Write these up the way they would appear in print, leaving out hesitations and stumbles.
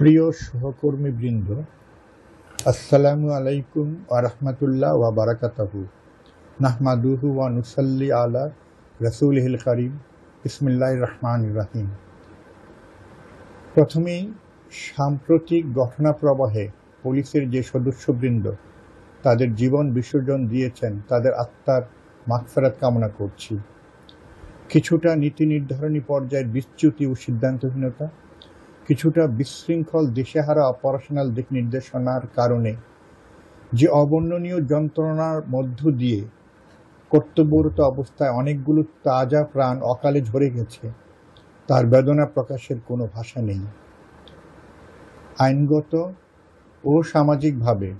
প্রিয় সহকর্মীবৃন্দ, আসসালামু আলাইকুম ওয়া রাহমাতুল্লাহ ওয়া বারাকাতুহু। নাহমাদুহু ওয়া নুসাল্লি আলা রাসূলিহিল কারীম। বিসমিল্লাহির রহমানির রহিম। প্রথমেই সাম্প্রতিক ঘটনাপ্রবাহে পুলিশের যে সদস্যবৃন্দ তাদের জীবন বিসর্জন দিয়েছেন, তাদের আত্মার মাগফিরাত কামনা করছি। কিছুটা নীতি নির্ধারণী পর্যায়ের বিচ্যুতি ও সিদ্ধান্তহীনতা, কিছুটা বিশৃঙ্খল দিশেহারা অপারেশনাল দিক নির্দেশনার কারণে যে অবর্ণনীয় যন্ত্রণার মধ্য দিয়ে কর্তব্যরত অবস্থায় অনেকগুলো তাজা প্রাণ অকালে ঝরে গেছে, তার বেদনা প্রকাশের কোনো ভাষা নেই। আইনগত ও সামাজিকভাবে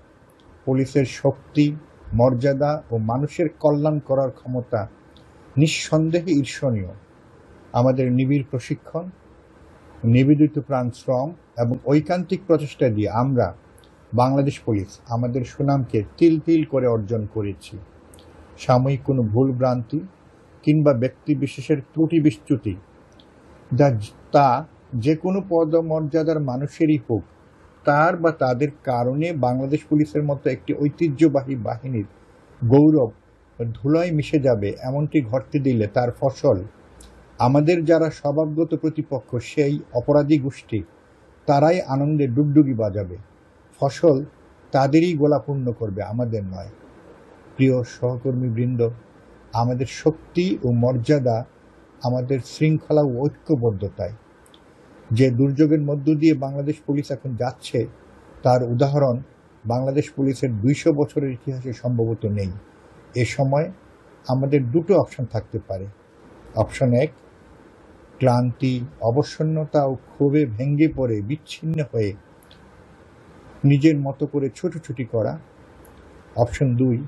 পুলিশের শক্তি, মর্যাদা ও মানুষের কল্যাণ করার ক্ষমতা নিঃসন্দেহে ঈর্ষণীয়। আমাদের নিবিড় প্রশিক্ষণ, নিবেদিত প্রাণ শ্রম এবং ঐকান্তিক প্রচেষ্টা দিয়ে আমরা বাংলাদেশ পুলিশ আমাদের সুনামকে তিল তিল করে অর্জন করেছি। সাময়িক কোনো ভুল ভ্রান্তি কিংবা ব্যক্তি বিশেষের ত্রুটি বিচ্যুতি তা যে কোনো পদমর্যাদার মানুষেরই হোক, তার বা তাদের কারণে বাংলাদেশ পুলিশের মতো একটি ঐতিহ্যবাহী বাহিনীর গৌরব ধুলোয় মিশে যাবে এমনটি ঘটতে দিলে তার ফসল আমাদের যারা স্বভাবগত প্রতিপক্ষ, সেই অপরাধী গোষ্ঠী, তারাই আনন্দে ডুগডুগি বাজাবে। ফসল তাদেরই গোলাপূর্ণ করবে, আমাদের নয়। প্রিয় সহকর্মীবৃন্দ, আমাদের শক্তি ও মর্যাদা আমাদের শৃঙ্খলা ও ঐক্যবদ্ধতায়। যে দুর্যোগের মধ্য দিয়ে বাংলাদেশ পুলিশ এখন যাচ্ছে, তার উদাহরণ বাংলাদেশ পুলিশের 200 বছরের ইতিহাসে সম্ভবত নেই। এ সময় আমাদের দুটো অপশন থাকতে পারে। অপশন 1, ক্লান্তি, অবসন্নতা ও ক্ষোভে ভেঙে পড়ে বিচ্ছিন্ন হয়ে নিজের মতো করে ছুটোছুটি করা। অপশন 2,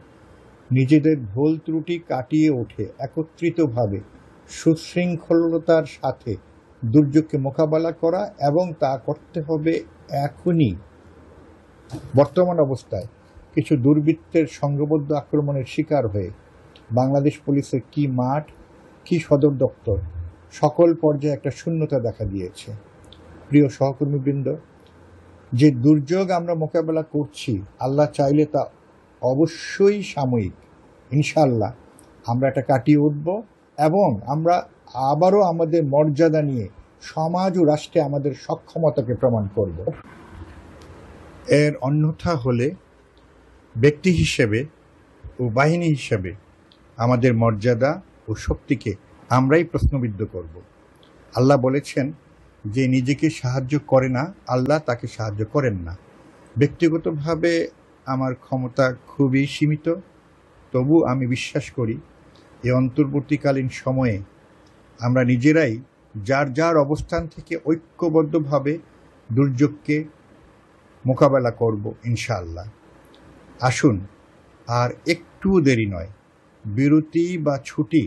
নিজেদের ভুল ত্রুটি কাটিয়ে ওঠে একত্রিতভাবে সুশৃঙ্খলতার সাথে দুর্যোগকে মোকাবেলা করা, এবং তা করতে হবে এখনই। বর্তমান অবস্থায় কিছু দুর্বৃত্তের সংঘবদ্ধ আক্রমণের শিকার হয়ে বাংলাদেশ পুলিশের কি মাঠ, কি সদর দপ্তর, সকল পর্যায়ে একটা শূন্যতা দেখা দিয়েছে। প্রিয় সহকর্মীবৃন্দ, যে দুর্যোগ আমরা মোকাবেলা করছি, আল্লাহ চাইলে তা অবশ্যই সাময়িক। ইনশাআল্লাহ আমরা এটা কাটিয়ে উঠব এবং আমরা আবারও আমাদের মর্যাদা নিয়ে সমাজ ও রাষ্ট্রে আমাদের সক্ষমতাকে প্রমাণ করব। এর অন্যথা হলে ব্যক্তি হিসেবে ও বাহিনী হিসেবে আমাদের মর্যাদা ও শক্তিকে আমরাই প্রশ্নবিদ্ধ করব। আল্লাহ বলেছেন, যে নিজেকে সাহায্য করে না, আল্লাহ তাকে সাহায্য করেন না। ব্যক্তিগতভাবে আমার ক্ষমতা খুবই সীমিত, তবু আমি বিশ্বাস করি এই অন্তর্বর্তীকালীন সময়ে আমরা নিজেরাই যার যার অবস্থান থেকে ঐক্যবদ্ধভাবে দুর্যোগকে মোকাবেলা করব ইনশাআল্লাহ। আসুন, আর একটু দেরি নয়, বিরতি বা ছুটি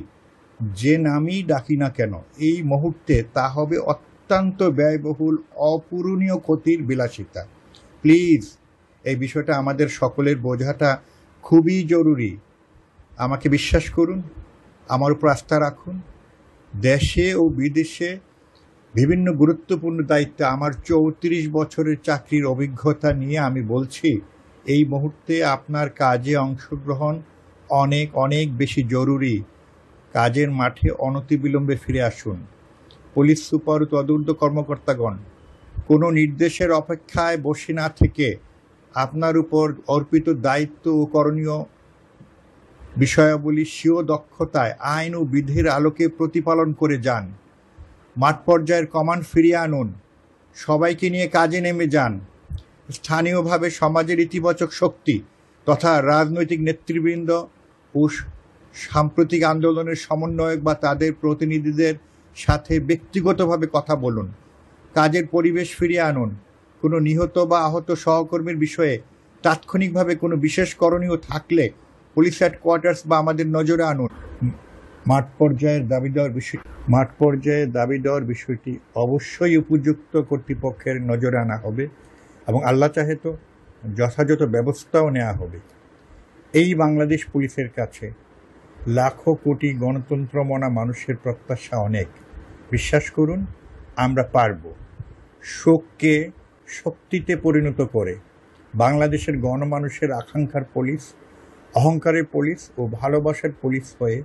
যে নামই ডাকি না কেন, এই মুহূর্তে তা হবে অত্যন্ত ব্যয়বহুল, অপূরণীয় ক্ষতির বিলাসিতা। প্লিজ, এই বিষয়টা আমাদের সকলের বোঝাটা খুবই জরুরি। আমাকে বিশ্বাস করুন, আমার উপর আস্থা রাখুন। দেশে ও বিদেশে বিভিন্ন গুরুত্বপূর্ণ দায়িত্বে আমার 34 বছরের চাকরির অভিজ্ঞতা নিয়ে আমি বলছি, এই মুহূর্তে আপনার কাজে অংশগ্রহণ অনেক অনেক বেশি জরুরি। কাজের মাঠে অনতিবিলম্বে ফিরে আসুন। পুলিশ সুপার ও তদূর্ধ্ব কর্মকর্তাগণ, কোনো নির্দেশের অপেক্ষায় বসে না থেকে আপনার উপর অর্পিত দায়িত্ব ও করণীয় বিষয়াবলী স্বীয় দক্ষতায় আইন ও বিধির আলোকে প্রতিপালন করে যান। মাঠ পর্যায়ের কমান্ড ফিরিয়ে আনুন। সবাইকে নিয়ে কাজে নেমে যান। স্থানীয়ভাবে সমাজের ইতিবাচক শক্তি তথা রাজনৈতিক নেতৃবৃন্দ ও সাম্প্রতিক আন্দোলনের সমন্বয়ক বা তাদের প্রতিনিধিদের সাথে ব্যক্তিগতভাবে কথা বলুন। কাজের পরিবেশ ফিরিয়ে আনুন। কোনো নিহত বা আহত সহকর্মীর বিষয়ে তাৎক্ষণিকভাবে কোনো বিশেষ করণীয় থাকলে পুলিশ হেডকোয়ার্টার্স বা আমাদের নজরে আনুন। মাঠ পর্যায়ে দাবি দেওয়ার বিষয়টি অবশ্যই উপযুক্ত কর্তৃপক্ষের নজরে আনা হবে এবং আল্লাহ চাহে তো যথাযথ ব্যবস্থাও নেওয়া হবে। এই বাংলাদেশ পুলিশের কাছে লাখো কোটি গণতন্ত্রমনা মানুষের প্রত্যাশা অনেক। বিশ্বাস করুন, আমরা পারব। শোককে শক্তিতে পরিণত করে বাংলাদেশের গণমানুষের আকাঙ্ক্ষার পুলিশ, অহংকারের পুলিশ ও ভালোবাসার পুলিশ হয়ে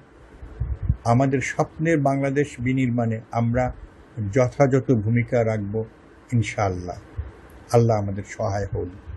আমাদের স্বপ্নের বাংলাদেশ বিনির্মাণে আমরা যথাযথ ভূমিকা রাখব ইনশাআল্লাহ। আল্লাহ আমাদের সহায় হন।